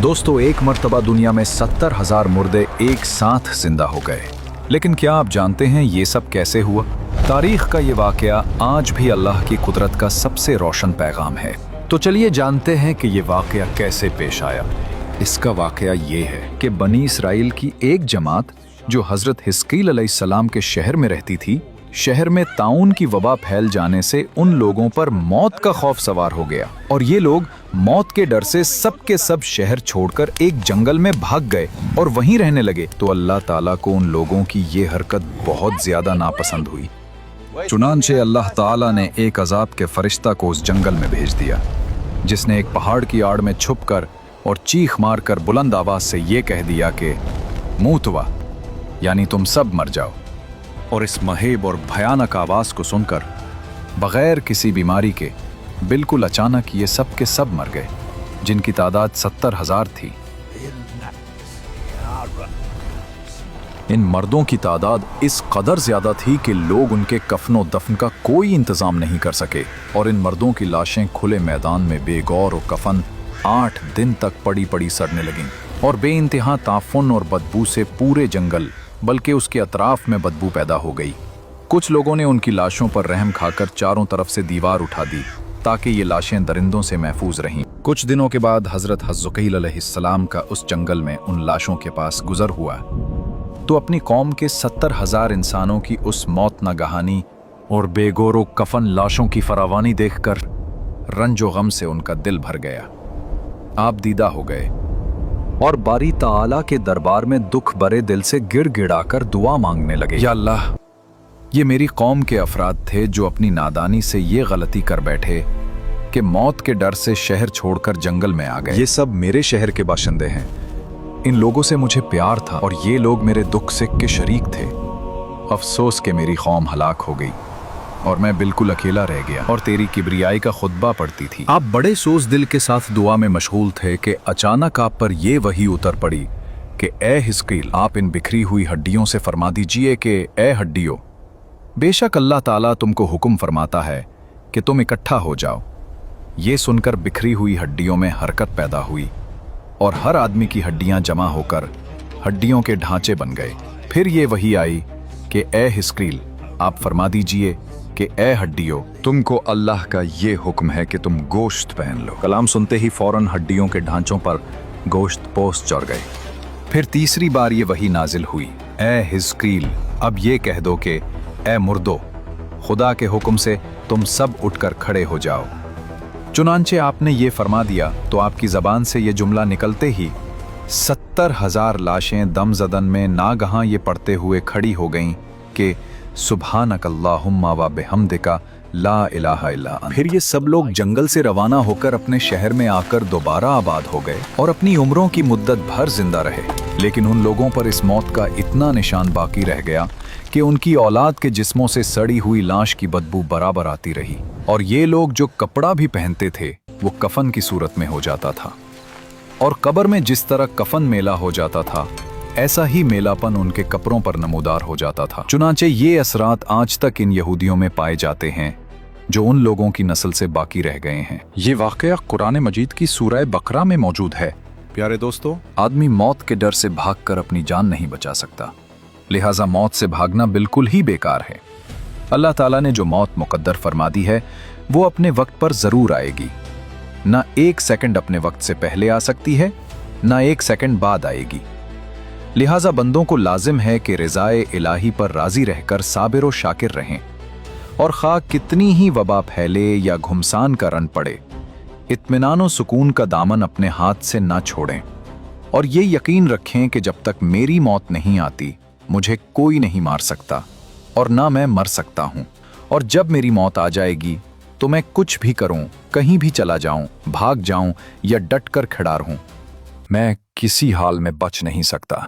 दोस्तों, एक मर्तबा दुनिया में 70,000 मुर्दे एक साथ जिंदा हो गए। लेकिन क्या आप जानते हैं ये सब कैसे हुआ? तारीख का ये वाकया आज भी अल्लाह की कुदरत का सबसे रोशन पैगाम है। तो चलिए जानते हैं कि ये वाकया कैसे पेश आया। इसका वाकया ये है कि बनी इसराइल की एक जमात जो हजरत हिस्कील अलैहिस्सलाम के शहर में रहती थी, शहर में ताउन की वबा फैल जाने से उन लोगों पर मौत का खौफ सवार हो गया और ये लोग मौत के डर से सब के सब शहर छोड़कर एक जंगल में भाग गए और वहीं रहने लगे। तो अल्लाह ताला को उन लोगों की ये हरकत बहुत ज्यादा नापसंद हुई। चुनांचे अल्लाह ताला ने एक अजाब के फरिश्ता को उस जंगल में भेज दिया, जिसने एक पहाड़ की आड़ में छुपकर और चीख मारकर बुलंद आवाज से ये कह दिया कि मूतवा, यानी तुम सब मर जाओ। और इस महेब और भयानक आवाज को सुनकर बगैर किसी बीमारी के बिल्कुल अचानक ये सब के सब मर गए, जिनकी तादाद 70,000 थी। इन मर्दों की तादाद इस कदर ज्यादा थी कि लोग उनके कफनो दफन का कोई इंतजाम नहीं कर सके और इन मर्दों की लाशें खुले मैदान में बेगौर और कफन 8 दिन तक पड़ी पड़ी सड़ने लगीं और बेइंतहा ताफुन और बदबू से पूरे जंगल बल्कि उसके अतराफ में बदबू पैदा हो गई। कुछ लोगों ने उनकी लाशों पर रहम खाकर चारों तरफ से दीवार उठा दी ताकि ये लाशें दरिंदों से महफूज रहीं। कुछ दिनों के बाद हजरत हिस्कील अलैहिस्सलाम का उस जंगल में उन लाशों के पास गुजर हुआ तो अपनी कौम के 70,000 इंसानों की उस मौत नगाहानी और बेगोरो कफन लाशों की फरावानी देखकर रंजो गम से उनका दिल भर गया। आप दीदा हो गए और बारी ताला के दरबार में दुख भरे दिल से गिड़गिड़ाकर दुआ मांगने लगे, या अल्लाह, ये मेरी कौम के अफराद थे जो अपनी नादानी से ये गलती कर बैठे कि मौत के डर से शहर छोड़कर जंगल में आ गए। ये सब मेरे शहर के बाशिंदे हैं। इन लोगों से मुझे प्यार था और ये लोग मेरे दुख सिक के शरीक थे। अफसोस कि मेरी कौम हलाक हो गई और मैं बिल्कुल अकेला रह गया और तेरी किबरियाई का खुतबा पढ़ती थी। आप बड़े सोच दिल के साथ दुआ में मशगूल थे कि अचानक आप पर यह वही उतर पड़ी कि ए हिस्कील, आप इन बिखरी हुई हड्डियों से फरमा दीजिए कि ए हड्डियों, बेशक अल्लाह ताला तुमको हुक्म फरमाता है कि तुम इकट्ठा हो जाओ। ये सुनकर बिखरी हुई हड्डियों में हरकत पैदा हुई और हर आदमी की हड्डियां जमा होकर हड्डियों के ढांचे बन गए। फिर ये वही आई कि ए हिस्कील, आप फरमा दीजिए कि ए हड्डियों, तुमको अल्लाह का ये हुक्म है कि तुम गोश्त पहन लो। कलाम सुनते ही फौरन हड्डियों के ढांचों पर गोश्त पोस्ट चढ़ गए। फिर तीसरी बार ये वही नाजिल हुई, ए हिस्कील, अब ये कह दो कि ए मुर्दो, खुदा के हुक्म से तुम सब उठकर खड़े हो जाओ। चुनांचे आपने ये फरमा दिया तो आपकी जबान से ये जुमला निकलते ही 70,000 लाशें दमजदन में नागहां ये पढ़ते हुए खड़ी हो गईं कि सुब्हानक अल्लाहुम्मा व बिहम्दिका ला इलाहा इल्ला अंत। फिर ये सब लोग जंगल से रवाना होकर अपने शहर में आकर दोबारा आबाद हो गए और अपनी उम्रों की मुद्दत भर जिंदा रहे। लेकिन उन लोगों पर इस मौत का इतना निशान बाकी रह गया कि उनकी औलाद के जिस्मों से सड़ी हुई लाश की बदबू बराबर आती रही और ये लोग जो कपड़ा भी पहनते थे वो कफन की सूरत में हो जाता था और कब्र में जिस तरह कफन मेला हो जाता था ऐसा ही मेलापन उनके कपड़ों पर नमूदार हो जाता था। चुनांचे ये असरात आज तक इन यहूदियों में पाए जाते हैं जो उन लोगों की नस्ल से बाकी रह गए हैं। ये वाकया कुरान मजीद की सूरह बकरा में मौजूद है। प्यारे दोस्तों, आदमी मौत के डर से भागकर अपनी जान नहीं बचा सकता, लिहाजा मौत से भागना बिल्कुल ही बेकार है। अल्लाह ताला ने जो मौत मुकद्दर फरमा दी है वो अपने वक्त पर जरूर आएगी। ना एक सेकंड अपने वक्त से पहले आ सकती है, ना एक सेकंड बाद आएगी। लिहाजा बंदों को लाजिम है कि रिज़ाए इलाही पर राजी रहकर साबिर व शाकिर रहें और खा कितनी ही वबा फैले या घुमसान का रन पड़े, इत्मीनान व सुकून का दामन अपने हाथ से ना छोड़ें और ये यकीन रखें कि जब तक मेरी मौत नहीं आती मुझे कोई नहीं मार सकता और ना मैं मर सकता हूं। और जब मेरी मौत आ जाएगी तो मैं कुछ भी करूं, कहीं भी चला जाऊं, भाग जाऊं या डट कर खड़ा रहूं, मैं किसी हाल में बच नहीं सकता।